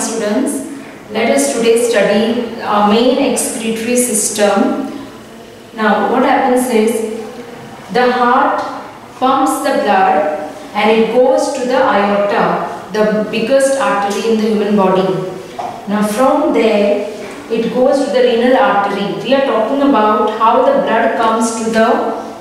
students. Let us today study our main excretory system. Now what happens is the heart pumps the blood and it goes to the aorta, the biggest artery in the human body. Now from there it goes to the renal artery. We are talking about how the blood comes to the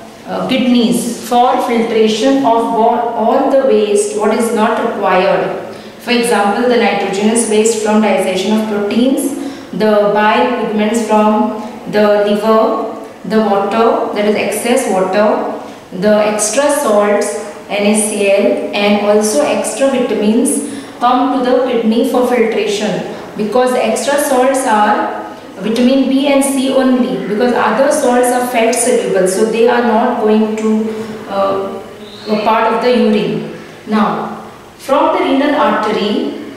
kidneys for filtration of all the waste what is not required. For example, the nitrogenous waste from digestion of proteins, the bile pigments from the liver, the water, that is excess water, the extra salts, NaCl, and also extra vitamins come to the kidney for filtration, because the extra salts are vitamin B and C only, because other salts are fat soluble, so they are not going to a part of the urine. Now from the renal artery,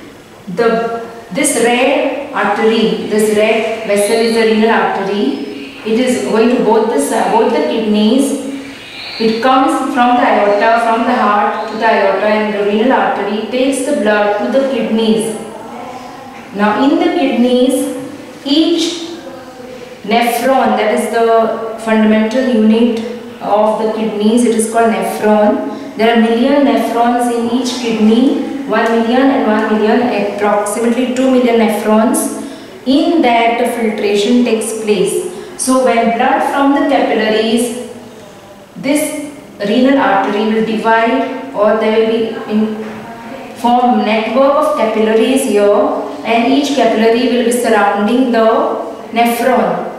this red artery, this red vessel is the renal artery. It is going to both the kidneys. It comes from the aorta, from the heart to the aorta, and the renal artery takes the blood to the kidneys. Now in the kidneys, each nephron, that is the fundamental unit of the kidneys, it is called nephron. There are million nephrons in each kidney, 1 million and 1 million, approximately 2 million nephrons. In that the filtration takes place. So when blood from the capillaries, this renal artery will divide, or there will be form network of capillaries here, and each capillary will be surrounding the nephron.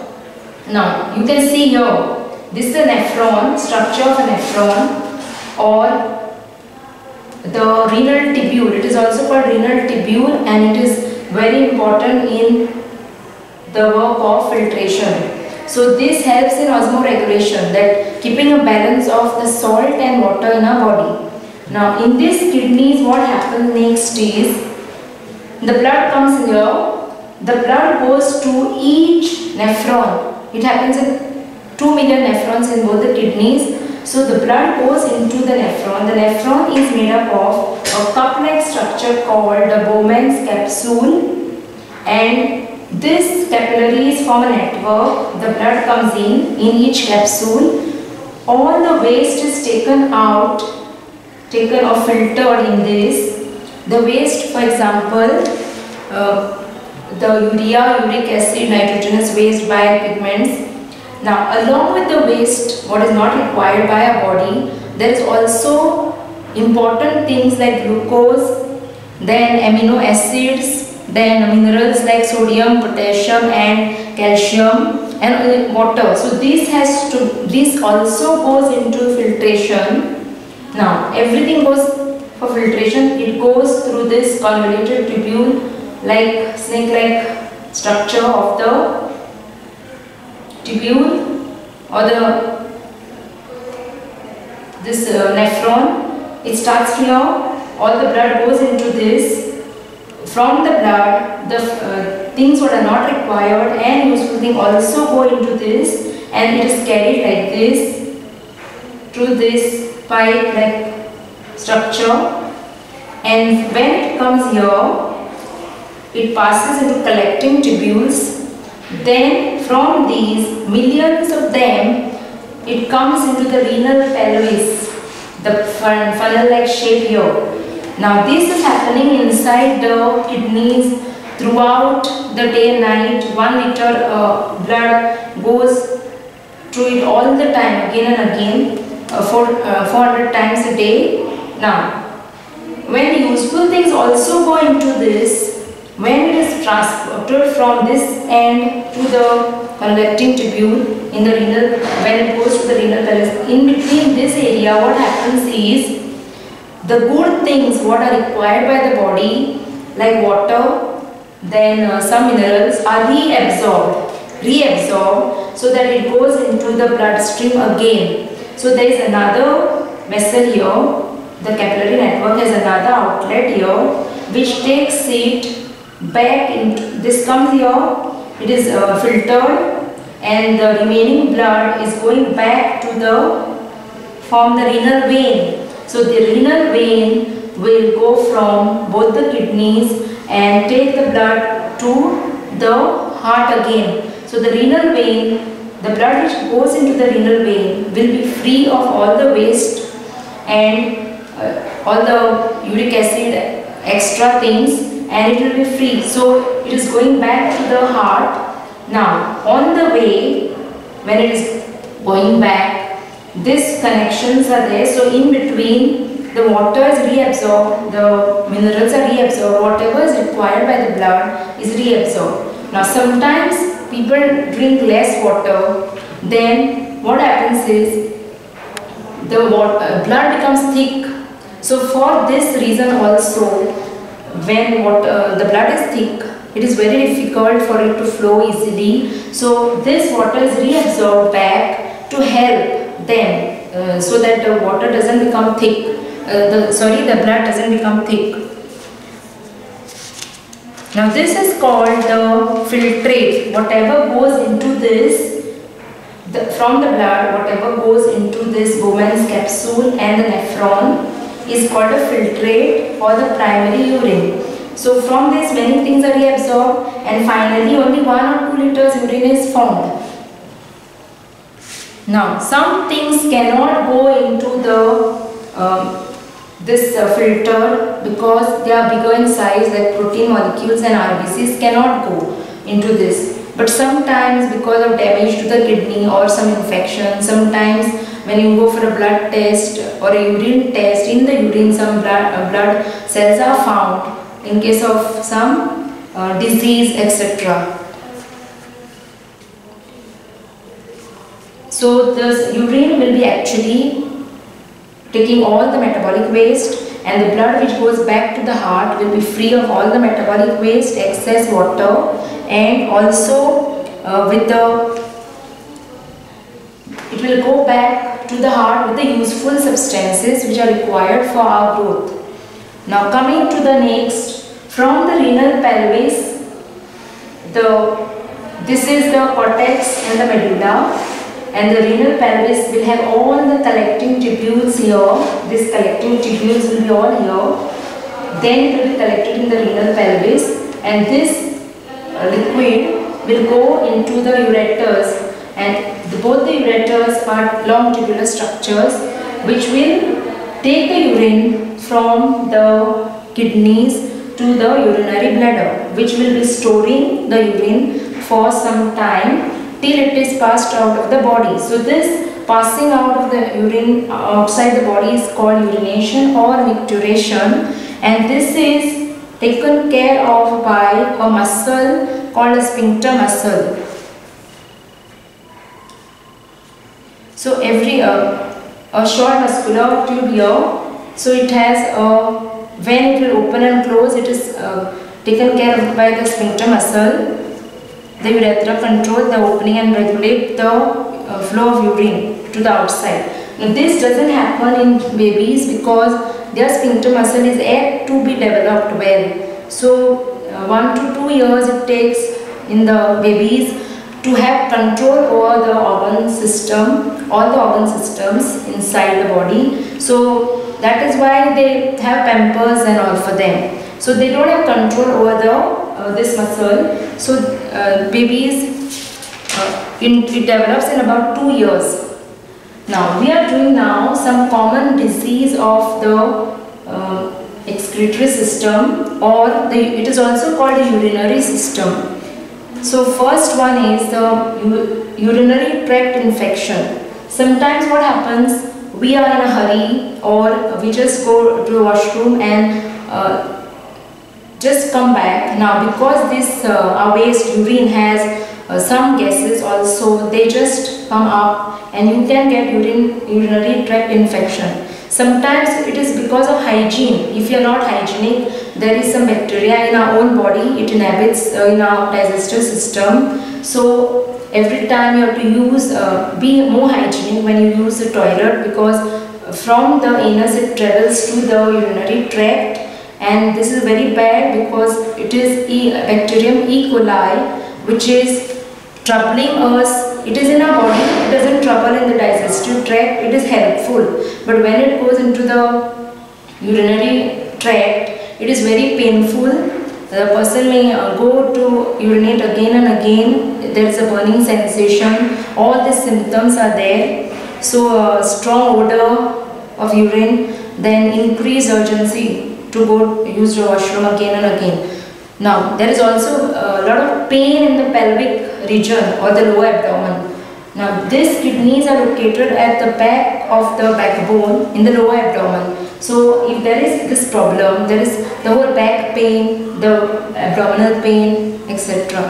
Now you can see here, this is the nephron, structure of a nephron, or the renal tubule. It is also called renal tubule, and it is very important in the work of filtration. So this helps in osmoregulation, that keeping a balance of the salt and water in our body. Now in these kidneys, what happens next is the blood comes here, the blood goes to each nephron. It happens in 2 million nephrons in both the kidneys. So the blood goes into the nephron. The nephron is made up of a cup-like structure called the Bowman's capsule, and this capillaries form a network. The blood comes in each capsule. All the waste is taken out, taken or filtered in this. The waste, for example, the urea, uric acid, nitrogenous waste, bile pigments. Now along with the waste what is not required by our body, there is also important things like glucose, then amino acids, then minerals like sodium, potassium and calcium, and water. So this also goes into filtration. Now everything goes for filtration. It goes through this convoluted tubule, like snake-like structure of the tubule, or this nephron. It starts here. All the blood goes into this. From the blood, the things that are not required and useful things also go into this, and it is carried like this through this pipe-like structure. And when it comes here, it passes into collecting tubules. Then from these, millions of them, it comes into the renal pelvis, the funnel-like shape here. Now this is happening inside the kidneys throughout the day and night. 1 liter blood goes through it all the time, again and again, 400 times a day. Now when the useful things also go into this, when it is transported from this end to the collecting tubule in the renal, when it goes to the renal pelvis, in between this area what happens is the good things what are required by the body, like water, then some minerals, are reabsorbed, so that it goes into the bloodstream again. So there is another vessel here, the capillary network has another outlet here, which takes it back into this, comes here, it is filtered, and the remaining blood is going back to form the renal vein. So the renal vein will go from both the kidneys and take the blood to the heart again. So the renal vein, the blood which goes into the renal vein will be free of all the waste and all the uric acid extra things, and it will be free. So it is going back to the heart. Now on the way, when it is going back, these connections are there. So in between, the water is reabsorbed, the minerals are reabsorbed, whatever is required by the blood is reabsorbed. Now sometimes people drink less water, then what happens is the blood becomes thick. So for this reason also, when the blood is thick, it is very difficult for it to flow easily. So this water is reabsorbed back to help them so that the water doesn't become thick. The blood doesn't become thick. Now this is called the filtrate. Whatever goes into this, from the blood, whatever goes into this Bowman's capsule and the nephron is called a filtrate or the primary urine. So from this many things are reabsorbed, and finally only 1 or 2 liters urine is formed. Now some things cannot go into the this filter because they are bigger in size, like protein molecules and RBCs cannot go into this. But sometimes because of damage to the kidney or some infection, sometimes when you go for a blood test or a urine test, in the urine some blood cells are found in case of some disease, etc. So this urine will be actually taking all the metabolic waste, and the blood which goes back to the heart will be free of all the metabolic waste, excess water, and also it will go back to the heart with the useful substances which are required for our growth. Now coming to the next, from the renal pelvis, this is the cortex and the medulla, and the renal pelvis will have all the collecting tubules here. These collecting tubules will be all here. Then it will be collected in the renal pelvis, and this liquid will go into the ureters, and both the ureters are long tubular structures which will take the urine from the kidneys to the urinary bladder, which will be storing the urine for some time till it is passed out of the body. So this passing out of the urine outside the body is called urination or micturition, and this is taken care of by a muscle called a sphincter muscle. So every a short muscular tube here, so it has when it will open and close, it is taken care of by the sphincter muscle. The urethra controls the opening and regulate the flow of urine to the outside. Now this doesn't happen in babies because their sphincter muscle is yet to be developed well. So 1 to 2 years it takes in the babies to have control over the organ system, all the organ systems inside the body. So that is why they have pampers and all for them. So they don't have control over this muscle. So babies, it develops in about 2 years. Now we are doing now some common disease of the excretory system, or it is also called the urinary system. So first one is the urinary tract infection. Sometimes what happens, we are in a hurry or we just go to a washroom and just come back. Now because this our waste urine has some gases also, they just come up and you can get urinary tract infection. Sometimes it is because of hygiene. If you are not hygienic, there is some bacteria in our own body, it inhabits in our digestive system. So every time you have to use, be more hygienic when you use the toilet, because from the anus it travels to the urinary tract, and this is very bad because it is bacterium E. coli which is troubling us. It is in our body, it doesn't trouble in the digestive tract, it is helpful. But when it goes into the urinary tract, it is very painful The person may go to urinate again and again. There is a burning sensation. All the symptoms are there. So strong odor of urine, then increased urgency to go use the washroom again and again. Now there is also a lot of pain in the pelvic region or the lower abdomen. Now these kidneys are located at the back of the backbone in the lower abdomen. So if there is this problem, there is the whole back pain, the abdominal pain, etc.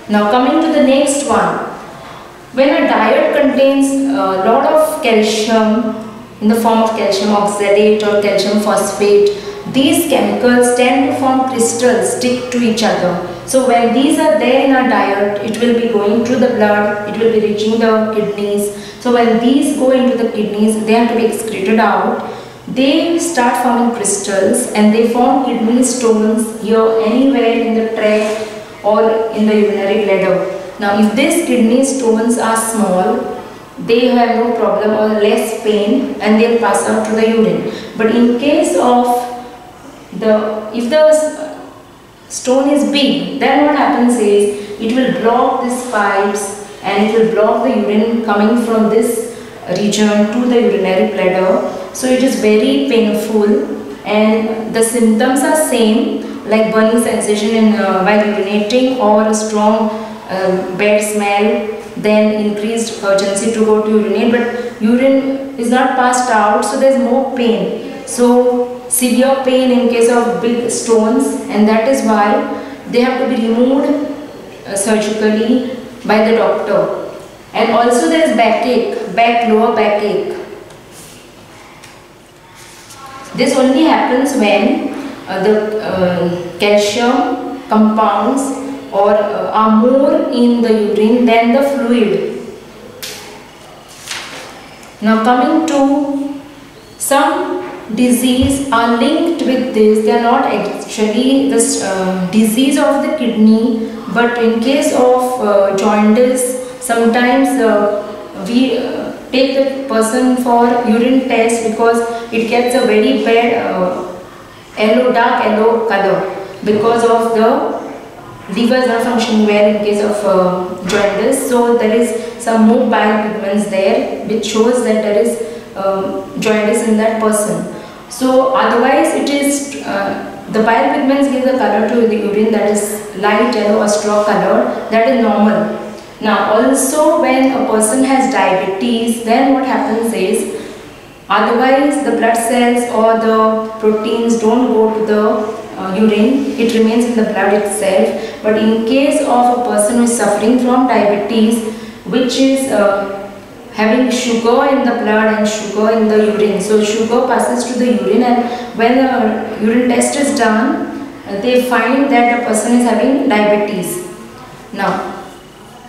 Now coming to the next one. When a diet contains a lot of calcium in the form of calcium oxalate or calcium phosphate, these chemicals tend to form crystals, stick to each other. So when these are there in our diet, it will be going through the blood, it will be reaching the kidneys. So when these go into the kidneys, they have to be excreted out. They start forming crystals and they form kidney stones here anywhere in the tract or in the urinary bladder. Now if these kidney stones are small, they have no problem or less pain and they will pass out to the urine. But in case of if the stone is big, then what happens is it will block these pipes and it will block the urine coming from this region to the urinary bladder. So it is very painful and the symptoms are same, like burning sensation while urinating or a strong bad smell, then increased urgency to go to urinate, but urine is not passed out, so there is more pain. So severe pain in case of big stones, and that is why they have to be removed surgically by the doctor. And also there is backache, lower backache. This only happens when the calcium compounds or are more in the urine than the fluid. Now coming to some disease are linked with this. They are not actually the disease of the kidney, but in case of jaundice, sometimes we take the person for urine test because it gets a very bad dark yellow color because of the liver is not functioning well in case of jaundice. So there is some more bile pigments there which shows that there is jaundice in that person. So otherwise it is the bile pigments give the color to the urine that is light yellow or straw color, that is normal. Now also when a person has diabetes, then what happens is otherwise the blood cells or the proteins don't go to the urine, it remains in the blood itself. But in case of a person who is suffering from diabetes, which is having sugar in the blood and sugar in the urine, so sugar passes to the urine, and when a urine test is done, they find that the person is having diabetes. Now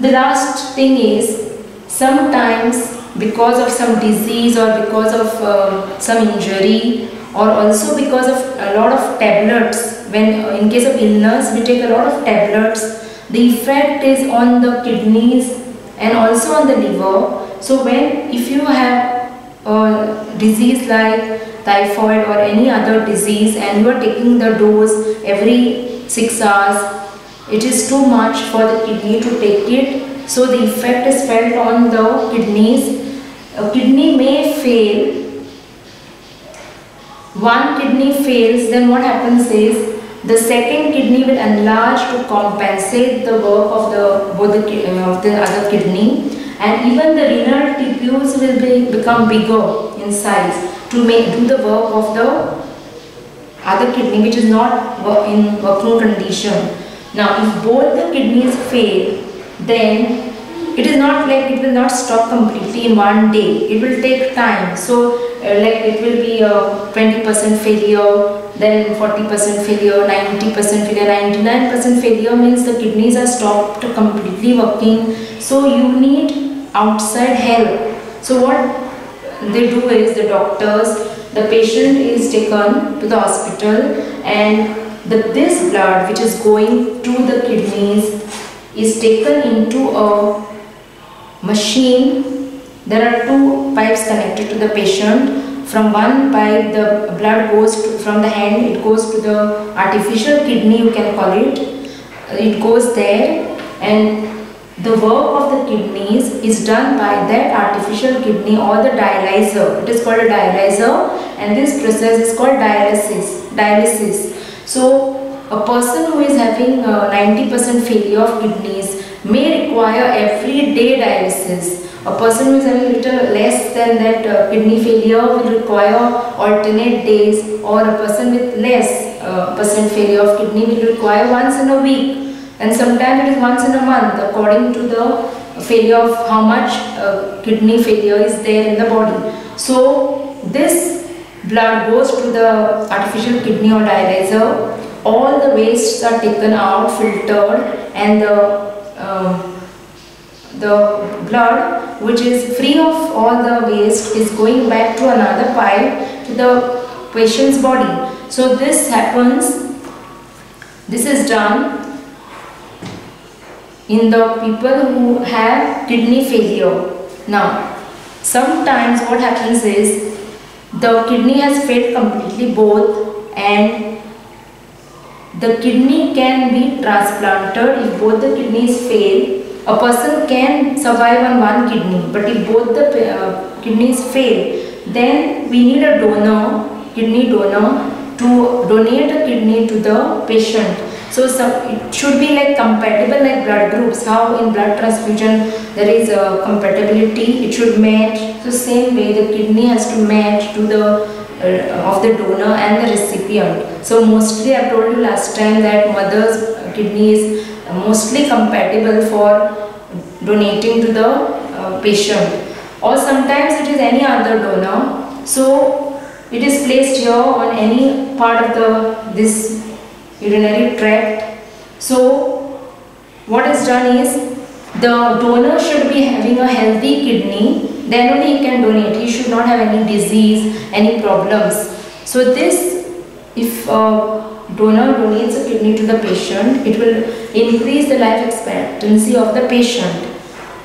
the last thing is, sometimes because of some disease or because of some injury, or also because of a lot of tablets, when in case of illness we take a lot of tablets, the effect is on the kidneys and also on the liver. So if you have a disease like typhoid or any other disease and you are taking the dose every 6 hours, it is too much for the kidney to take it. So the effect is felt on the kidneys. A kidney may fail. One kidney fails, then what happens is the second kidney will enlarge to compensate the work of the other kidney, and even the renal tubules will become bigger in size to do the work of the other kidney which is not in working condition. Now if both the kidneys fail, then it is not like it will not stop completely in one day. It will take time. So like it will be a 20% failure, then 40% failure, 90% failure, 99% failure means the kidneys are stopped completely working. So you need outside help. So what they do is the doctors, the patient is taken to the hospital, and this blood which is going to the kidneys is taken into a machine. There are two pipes connected to the patient. from one pipe the blood goes from the hand, it goes to the artificial kidney, you can call it. It goes there, and the work of the kidneys is done by that artificial kidney or the dialyzer. It is called a dialyzer, and this process is called dialysis. So a person who is having 90% failure of kidneys may require everyday dialysis. A person who is having little less than that kidney failure will require alternate days, or a person with less percent failure of kidney will require once in a week, and sometimes it is once in a month according to the failure of how much kidney failure is there in the body. So this blood goes to the artificial kidney or dialyzer. All the wastes are taken out, filtered, and the blood, which is free of all the waste, is going back to another pipe to the patient's body. So this happens, this is done in the people who have kidney failure. Now, sometimes what happens is the kidney has failed completely both, and the kidney can be transplanted. If both the kidneys fail, a person can survive on one kidney, but if both the kidneys fail, then we need a donor, kidney donor, to donate a kidney to the patient. So it should be like compatible like blood groups. How in blood transfusion there is a compatibility, it should match. So same way the kidney has to match to the of the donor and the recipient. So mostly I told you last time that mother's kidney is mostly compatible for donating to the patient, or sometimes it is any other donor. So it is placed here on any part of this urinary tract. So what is done is the donor should be having a healthy kidney, then only he can donate. He should not have any disease, any problems. So this, if donor donates a kidney to the patient, it will increase the life expectancy of the patient.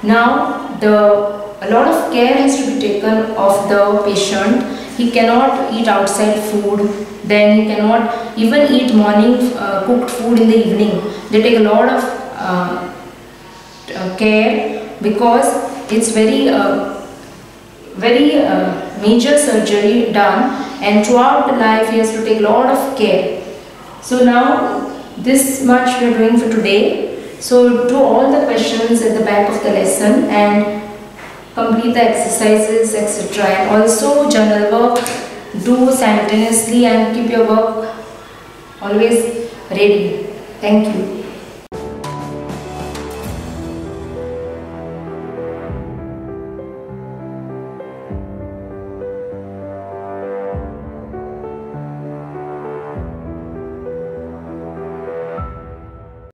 Now a lot of care has to be taken of the patient. He cannot eat outside food, then he cannot even eat morning cooked food in the evening. They take a lot of care, because it's very major surgery done, and throughout the life he has to take a lot of care. So now this much we are doing for today. So do all the questions at the back of the lesson and complete the exercises, etc. And also journal work do simultaneously, and keep your work always ready. Thank you.